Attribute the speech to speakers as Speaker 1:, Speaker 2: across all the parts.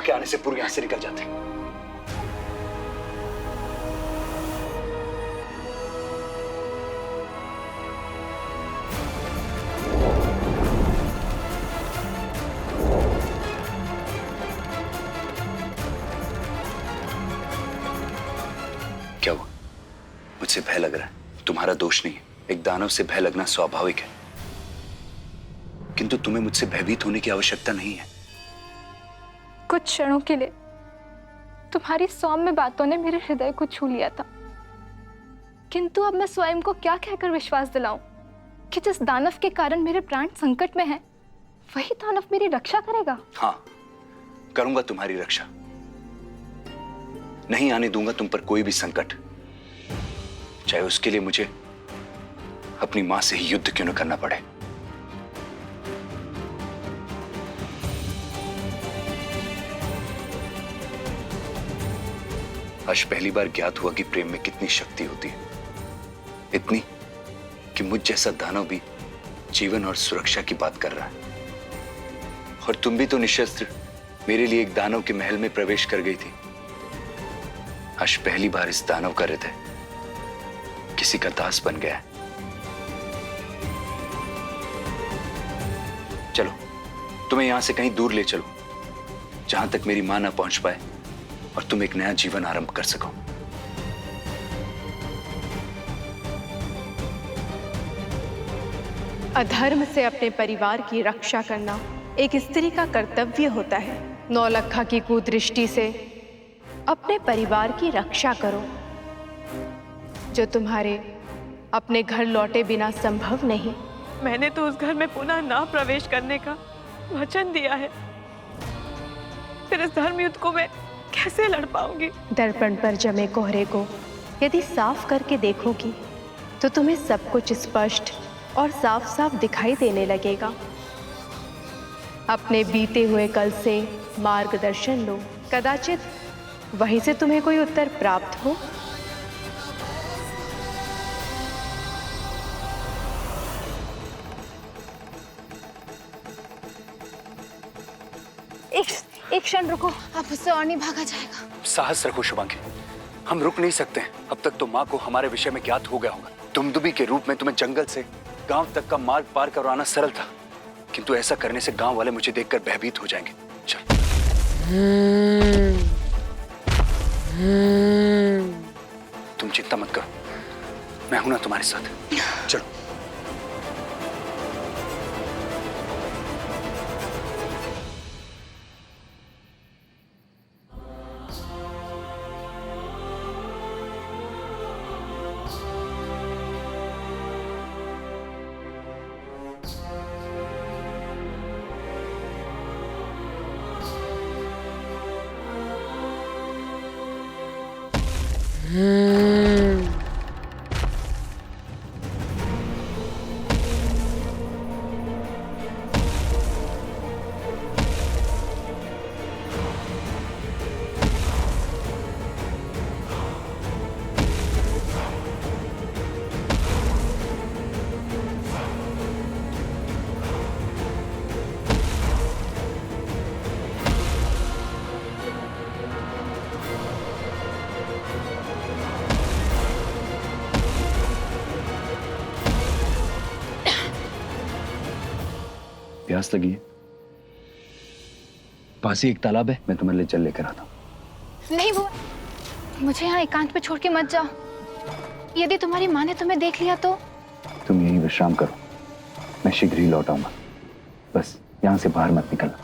Speaker 1: के आने से पूर्व यहां से निकल जाते। क्या हुआ? मुझसे भय लग रहा है? तुम्हारा दोष नहीं है। एक दानव से भय लगना स्वाभाविक है, किंतु तुम्हें मुझसे भयभीत होने की आवश्यकता नहीं है।
Speaker 2: कुछ क्षणों के लिए तुम्हारी सौम्य बातों ने मेरे हृदय को छू लिया था, किंतु अब मैं स्वयं को क्या कहकर विश्वास दिलाऊं कि जिस दानव के कारण मेरे प्राण संकट में हैं, वही दानव मेरी रक्षा करेगा।
Speaker 1: हाँ, करूंगा तुम्हारी रक्षा। नहीं आने दूंगा तुम पर कोई भी संकट, चाहे उसके लिए मुझे अपनी मां से ही युद्ध क्यों न करना पड़े। आज पहली बार ज्ञात हुआ कि प्रेम में कितनी शक्ति होती है, इतनी कि मुझ जैसा दानव भी जीवन और सुरक्षा की बात कर रहा है। और तुम भी तो निशस्त्र मेरे लिए एक दानव के महल में प्रवेश कर गई थी। आज पहली बार इस दानव का हृदय किसी का दास बन गया है। चलो, तुम्हें यहां से कहीं दूर ले चलो, जहां तक मेरी मां ना पहुंच पाए और तुम एक नया जीवन आरंभ कर सको।
Speaker 3: अधर्म से अपने परिवार की रक्षा करना एक स्त्री का कर्तव्य होता है। नौलखा की कुदृष्टि से अपने परिवार की रक्षा करो, जो तुम्हारे अपने घर लौटे बिना संभव नहीं।
Speaker 4: मैंने तो उस घर में पुनः ना प्रवेश करने का वचन दिया है, फिर इस धर्म युद्ध को मैं कैसे लड़ पाऊंगी?
Speaker 3: दर्पण पर जमे कोहरे को यदि साफ करके देखोगी तो तुम्हें सब कुछ स्पष्ट और साफ साफ दिखाई देने लगेगा। अपने बीते हुए कल से मार्गदर्शन लो, कदाचित वहीं से तुम्हें कोई उत्तर प्राप्त हो।
Speaker 2: एक क्षण रुको, अब उससे और नहीं भागा जाएगा।
Speaker 1: साहस रखो शुभांगी, हम रुक नहीं सकते। अब तक तो माँ को हमारे विषय में ज्ञात हो गया होगा। दुमदुबी के रूप में तुम्हें जंगल से गांव तक का मार्ग पार करवाना सरल था, किंतु ऐसा करने से गांव वाले मुझे देखकर भयभीत हो जाएंगे। चल। तुम चिंता मत करो, मैं हूं ना तुम्हारे साथ। चलो। प्यास लगी है? पास ही एक तालाब है, मैं तुम्हारे लिए जल लेकर आता हूँ।
Speaker 2: नहीं वो, मुझे यहाँ एकांत पे छोड़ के मत जाओ। यदि तुम्हारी माँ ने तुम्हें देख लिया तो?
Speaker 1: तुम यहीं विश्राम करो, मैं शीघ्र ही लौट आऊंगा। बस यहाँ से बाहर मत निकलना।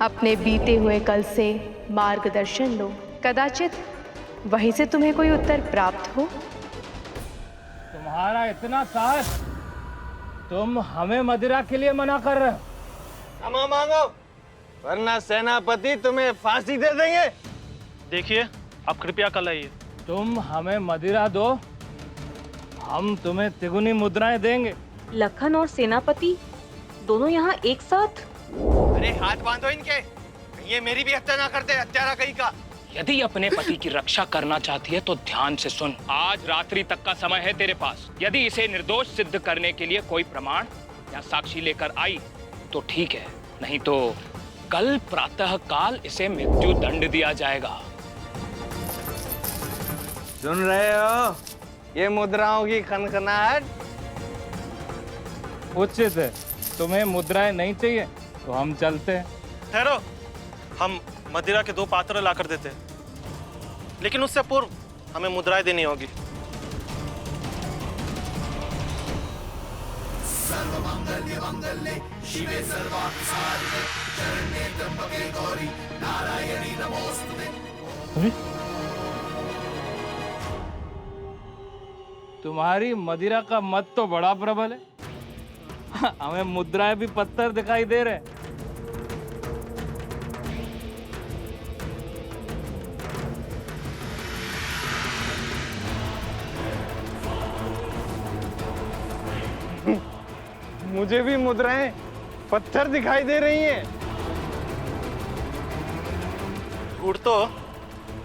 Speaker 3: अपने बीते हुए कल से मार्गदर्शन लो, कदाचित वहीं से तुम्हें कोई उत्तर प्राप्त हो।
Speaker 5: तुम्हारा इतना साहस, तुम हमें मदिरा के लिए मना कर रहे हो?
Speaker 6: क्षमा मांगो वरना सेनापति तुम्हें फांसी दे देंगे।
Speaker 7: देखिए, आप कृपया कल आइए।
Speaker 5: तुम हमें मदिरा दो, हम तुम्हें तिगुनी मुद्राएं देंगे।
Speaker 8: लखन और सेनापति दोनों यहाँ एक साथ?
Speaker 6: अरे हाथ बांधो इनके, ये मेरी भी हत्या ना करते, हत्यारा कहीं का।
Speaker 9: यदि अपने पति की रक्षा करना चाहती है तो ध्यान से सुन। आज रात्रि तक का समय है तेरे पास। यदि इसे निर्दोष सिद्ध करने के लिए कोई प्रमाण या साक्षी लेकर आई तो ठीक है, नहीं तो कल प्रातः काल इसे मृत्यु दंड दिया जाएगा।
Speaker 6: सुन रहे हो ये मुद्राओं की खनखनाहट?
Speaker 5: उचित है, तुम्हें मुद्राएं नहीं चाहिए तो हम चलते हैं।
Speaker 7: ठहरो, हम मदिरा के 2 पात्र लाकर देते हैं, लेकिन उससे पूर्व हमें मुद्राएं देनी होगी।
Speaker 5: तुम्हारी मदिरा का मत तो बड़ा प्रबल है। हमें मुद्राएं भी पत्थर दिखाई दे रहे हैं।
Speaker 6: मुझे भी मुद्राएं पत्थर दिखाई दे रही हैं।
Speaker 7: झूठ तो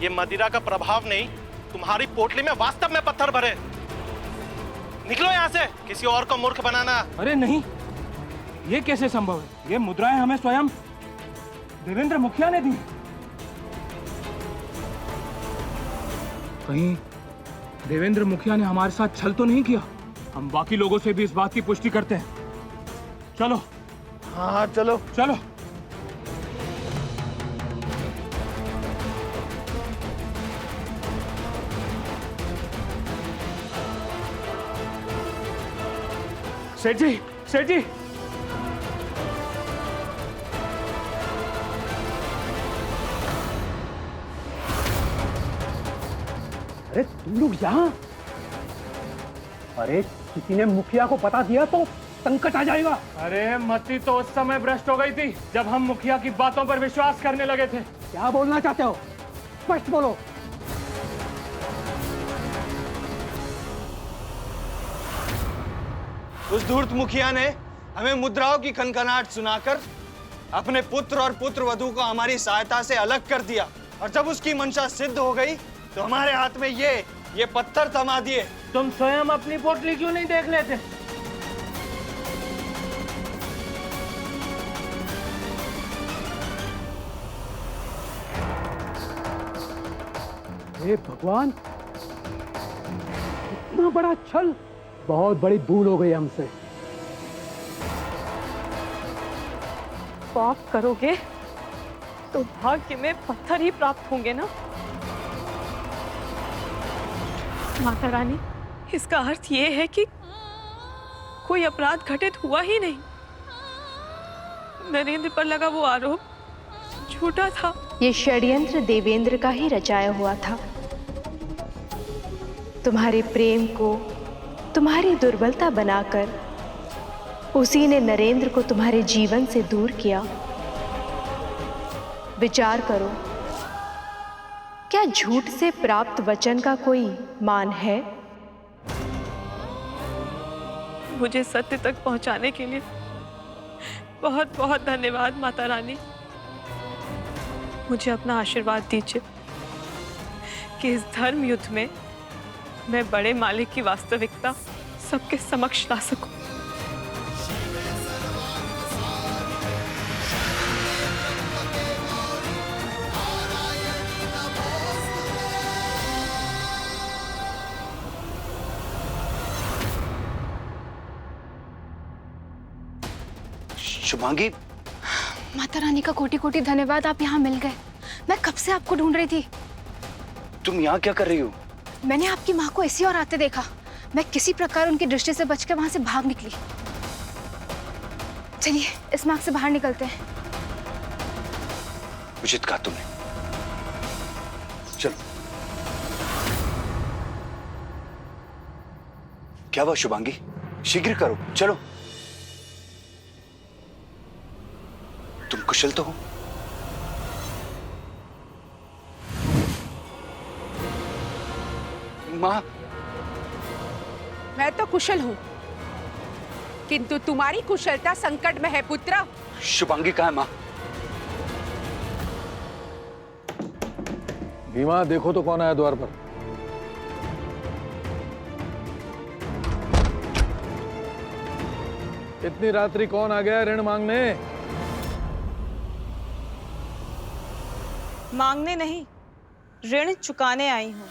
Speaker 7: ये मदिरा का प्रभाव नहीं, तुम्हारी पोटली में वास्तव में पत्थर भरे। निकलो यहाँ से, किसी और को मूर्ख बनाना।
Speaker 5: अरे नहीं, ये कैसे संभव है? ये मुद्राएं हमें स्वयं देवेंद्र मुखिया ने दी। कहीं देवेंद्र मुखिया ने हमारे साथ छल तो नहीं किया? हम बाकी लोगों से भी इस बात की पुष्टि करते हैं। चलो।
Speaker 6: हाँ चलो
Speaker 5: चलो। सेठ जी, सेठ जी,
Speaker 10: अरे तुम लोग यहाँ? अरे किसी ने मुखिया को बता दिया तो संकट आ जाएगा।
Speaker 5: अरे मति तो उस समय भ्रष्ट हो गई थी जब हम मुखिया की बातों पर विश्वास करने लगे थे।
Speaker 10: क्या बोलना चाहते हो? स्पष्ट बोलो।
Speaker 6: उस धूर्त मुखिया ने हमें मुद्राओं की खनखनाहट सुनाकर अपने पुत्र और पुत्र वधू को हमारी सहायता से अलग कर दिया, और जब उसकी मंशा सिद्ध हो गई तो हमारे हाथ में ये पत्थर थमा दिए।
Speaker 5: तुम स्वयं अपनी पोटली क्यों नहीं देख लेते?
Speaker 10: हे भगवान, इतना बड़ा छल! बहुत बड़ी भूल हो गई हमसे।
Speaker 4: पाप करोगे तो भाग्य में पत्थर ही प्राप्त होंगे ना। माता रानी, इसका अर्थ ये है कि कोई अपराध घटित हुआ ही नहीं। नरेंद्र पर लगा वो आरोप झूठा था।
Speaker 3: ये षड्यंत्र देवेंद्र का ही रचाया हुआ था। तुम्हारे प्रेम को तुम्हारी दुर्बलता बनाकर उसी ने नरेंद्र को तुम्हारे जीवन से दूर किया। विचार करो, क्या झूठ से प्राप्त वचन का कोई मान है?
Speaker 4: मुझे सत्य तक पहुंचाने के लिए बहुत बहुत धन्यवाद माता रानी। मुझे अपना आशीर्वाद दीजिए कि इस धर्म युद्ध में मैं बड़े मालिक की वास्तविकता सबके समक्ष ला सकूं।
Speaker 1: शुभांगी,
Speaker 2: माता रानी का कोटि कोटि धन्यवाद, आप यहाँ मिल गए। मैं कब से आपको ढूंढ रही थी।
Speaker 1: तुम यहाँ क्या कर रही हो?
Speaker 2: मैंने आपकी माँ को ऐसी और आते देखा। मैं किसी प्रकार उनकी दृष्टि से बचकर वहां से भाग निकली। चलिए इस मार्ग से बाहर निकलते हैं।
Speaker 1: उचित कहा तुमने। चलो। क्या हुआ शुभांगी? शीघ्र करो, चलो। तुम कुशल तो हो? माँ।
Speaker 11: मैं तो कुशल हूँ, किंतु तुम्हारी कुशलता संकट में है पुत्र।
Speaker 1: शुभांगी कहाँ है माँ?
Speaker 12: भीमा, देखो तो कौन आया द्वार पर। इतनी रात्रि कौन आ गया ऋण मांगने?
Speaker 8: मांगने नहीं, ऋण चुकाने आई हूँ।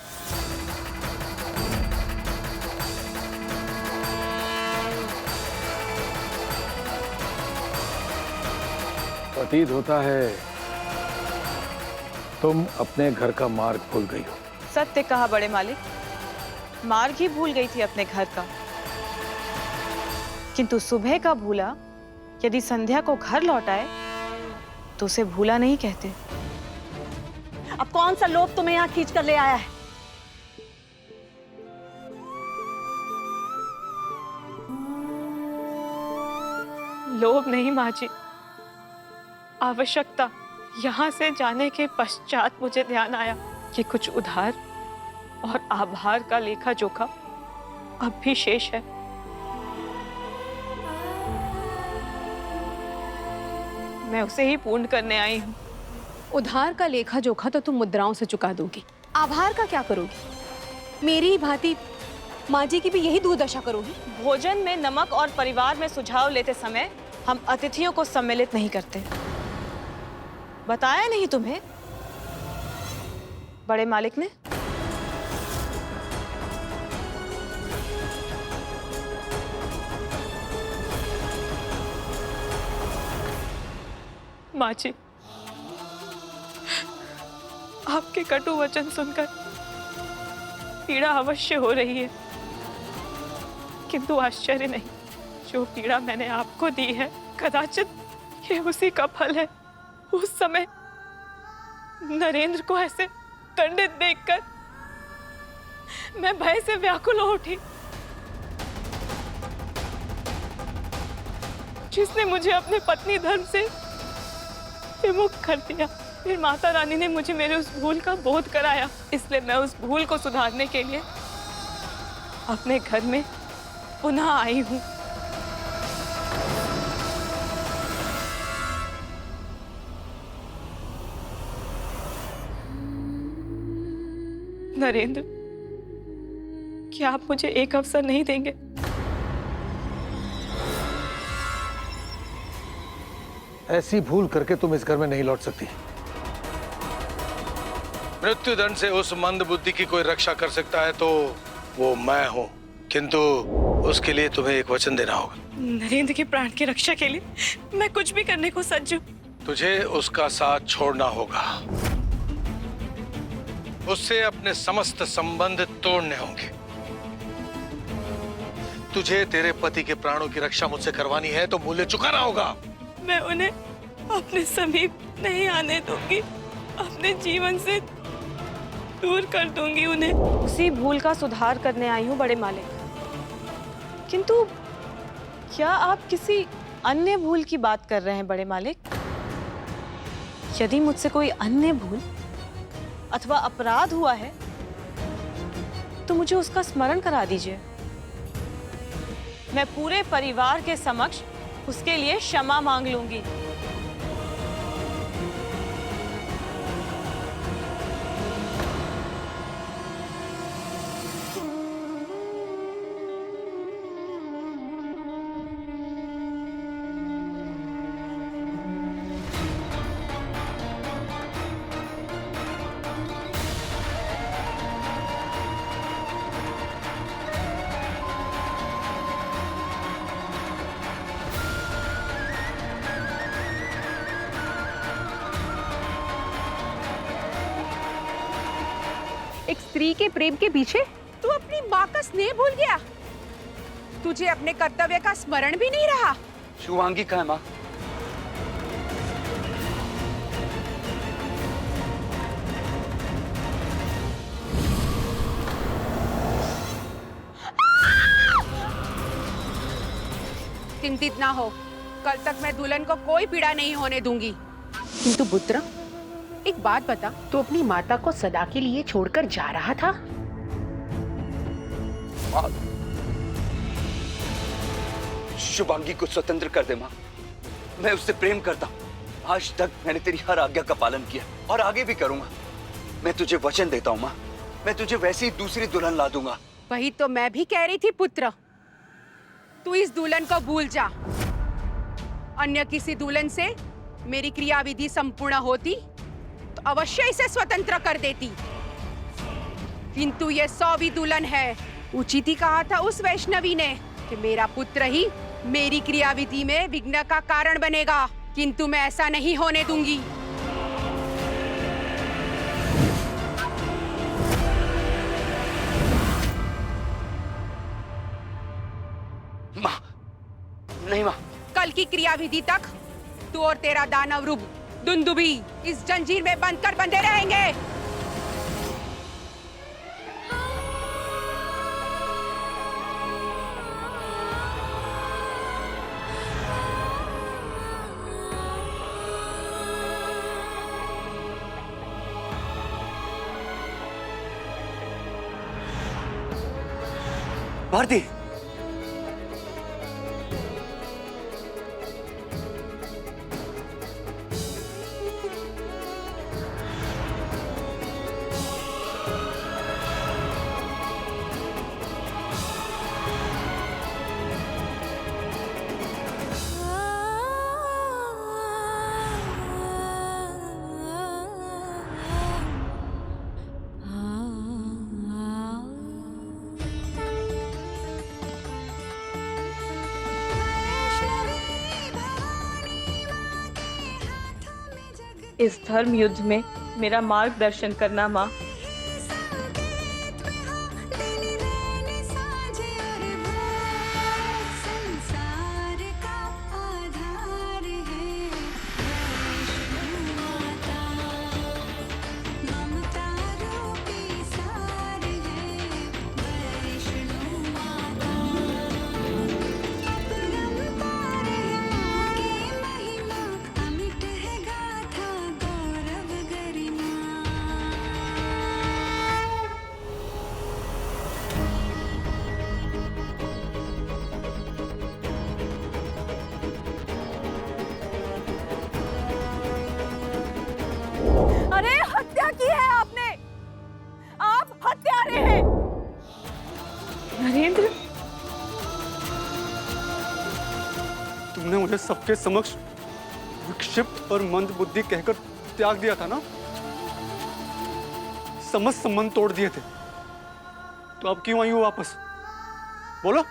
Speaker 12: प्रतीत होता है तुम अपने घर का मार्ग भूल गई हो।
Speaker 8: सत्य कहा बड़े मालिक, मार्ग ही भूल गई थी अपने घर का, किंतु सुबह का भूला यदि संध्या को घर लौटाए तो उसे भूला नहीं कहते।
Speaker 13: अब कौन सा लोभ तुम्हें यहाँ खींच कर ले आया है?
Speaker 4: लोभ नहीं माँ जी, आवश्यकता। यहाँ से जाने के पश्चात मुझे ध्यान आया कि कुछ उधार और आभार का लेखा जोखा अब भी शेष है। मैं उसे ही पूर्ण करने आई हूँ।
Speaker 3: उधार का लेखा जोखा तो तुम मुद्राओं से चुका दोगी, आभार का क्या करोगी? मेरी ही भांति माँ जी की भी यही दुर्दशा करोगी?
Speaker 8: भोजन में नमक और परिवार में सुझाव लेते समय हम अतिथियों को सम्मिलित नहीं करते। बताया नहीं तुम्हें बड़े मालिक ने?
Speaker 4: माँ जी, आपके कटु वचन सुनकर पीड़ा अवश्य हो रही है, किंतु आश्चर्य नहीं, जो पीड़ा मैंने आपको दी है कदाचित ये उसी का फल है। उस समय नरेंद्र को ऐसे दंडित देखकर मैं भय से व्याकुल हो उठी, जिसने मुझे अपने पत्नी धर्म से विमुख कर दिया। फिर माता रानी ने मुझे मेरे उस भूल का बोध कराया, इसलिए मैं उस भूल को सुधारने के लिए अपने घर में पुनः आई हूँ। नरेंद्र, क्या आप मुझे एक अवसर नहीं देंगे?
Speaker 12: ऐसी भूल करके तुम इस घर में नहीं लौट सकती। मृत्यु दंड से उस मंद बुद्धि की कोई रक्षा कर सकता है तो वो मैं हूं, किंतु उसके लिए तुम्हें एक वचन देना होगा।
Speaker 4: नरेंद्र के प्राण की रक्षा के लिए मैं कुछ भी करने को सज्ज हूं।
Speaker 12: तुझे उसका साथ छोड़ना होगा, उससे अपने समस्त संबंध तोड़ने होंगे। तुझे तेरे पति के प्राणों की रक्षा मुझसे करवानी है तो मूल्य चुकाना होगा।
Speaker 4: मैं उन्हें अपने समीप नहीं आने दूंगी, अपने जीवन से दूर कर दूंगी उन्हें।
Speaker 8: उसी भूल का सुधार करने आई हूँ बड़े मालिक, किंतु क्या आप किसी अन्य भूल की बात कर रहे हैं बड़े मालिक? यदि मुझसे कोई अन्य भूल अथवा अपराध हुआ है तो मुझे उसका स्मरण करा दीजिए। मैं पूरे परिवार के समक्ष उसके लिए क्षमा मांग लूंगी।
Speaker 11: एक स्त्री के प्रेम के पीछे तू अपनी माँ का स्नेह भूल गया? तुझे अपने कर्तव्य का स्मरण भी नहीं रहा?
Speaker 1: शुभांगी कहाँ है माँ?
Speaker 11: चिंतित ना हो, कल तक मैं दुल्हन को कोई पीड़ा नहीं होने दूंगी। किंतु पुत्र, एक बात बता, तू अपनी माता को सदा के लिए छोड़कर जा रहा था?
Speaker 1: शुभांगी को स्वतंत्र कर दे माँ। मैं उससे प्रेम करता हूँ। आज तक मैंने तेरी हर आज्ञा का पालन किया और आगे भी करूंगा। मैं तुझे वचन देता हूँ माँ, मैं तुझे वैसी ही दूसरी दुल्हन ला दूंगा।
Speaker 11: वही तो मैं भी कह रही थी पुत्र, तू इस दुल्हन को भूल जा। अन्य किसी दुल्हन से मेरी क्रियाविधि संपूर्ण होती तो अवश्य इसे स्वतंत्र कर देती, किंतु ये 100वीं दुल्हन है। उचित ही कहा था उस वैष्णवी ने कि मेरा पुत्र ही मेरी क्रियाविधि में विघ्न का कारण बनेगा, किंतु मैं ऐसा नहीं होने दूंगी।
Speaker 1: माँ, नहीं माँ।
Speaker 11: कल की क्रियाविधि तक तू और तेरा दानव रूप दुंदुभी इस जंजीर में बंधकर बंधे रहेंगे।
Speaker 1: भारती,
Speaker 8: इस धर्म युद्ध में मेरा मार्गदर्शन करना माँ।
Speaker 13: अरे हत्या की है आपने, आप हत्यारे हैं।
Speaker 6: नरेंद्र, तुमने मुझे सबके समक्ष विक्षिप्त और मंद बुद्धि कहकर त्याग दिया था ना, समस्त संबंध तोड़ दिए थे, तो अब क्यों आई हो वापस? बोलो।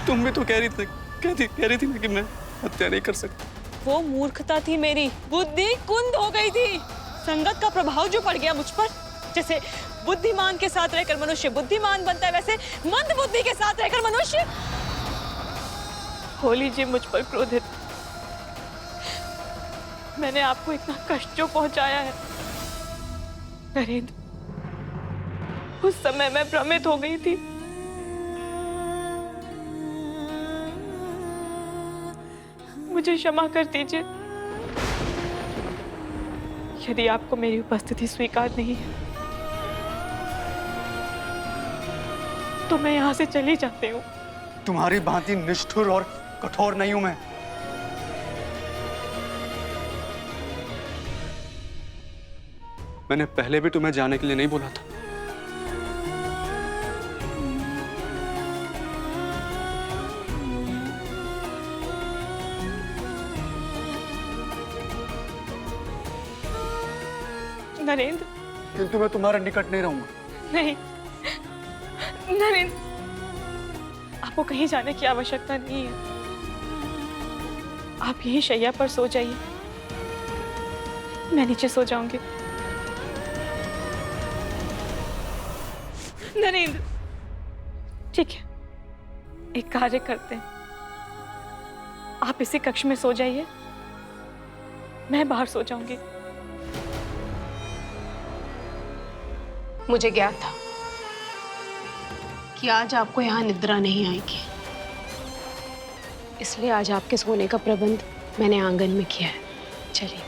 Speaker 6: तुम भी तो कह रही थी ना कि मैं हत्या नहीं कर सकता।
Speaker 8: वो मूर्खता थी मेरी, बुद्धि कुंद हो गई थी। संगत का प्रभाव जो पड़ गया मुझ पर, जैसे बुद्धिमान के साथ रहकर मनुष्य बुद्धिमान बनता है, वैसे मंद बुद्धि के साथ रहकर मनुष्य।
Speaker 4: हो लीजिए मुझ पर क्रोधित। मैंने आपको इतना कष्ट जो पहुंचाया है नरेंद्र, उस समय मैं भ्रमित हो गई थी। मुझे क्षमा कर दीजिए यदि आपको मेरी उपस्थिति स्वीकार नहीं है, तो मैं यहाँ से चली जाती हूँ।
Speaker 6: तुम्हारी भांति निष्ठुर और कठोर नहीं हूं मैं। मैंने पहले भी तुम्हें जाने के लिए नहीं बोला था।
Speaker 4: नरेंद्र,
Speaker 6: किंतु मैं तुम्हारे निकट नहीं रहूंगा।
Speaker 4: नहीं नरेंद्र, आपको कहीं जाने की आवश्यकता नहीं है। आप यहीं शैया पर सो जाइए, मैं नीचे सो जाऊंगी। नरेंद्र, ठीक है, एक कार्य करते हैं, आप इसी कक्ष में सो जाइए, मैं बाहर सो जाऊंगी।
Speaker 11: मुझे ज्ञात था कि आज आपको यहाँ निद्रा नहीं आएगी,
Speaker 3: इसलिए आज आपके सोने का प्रबंध मैंने आंगन में किया है। चलिए।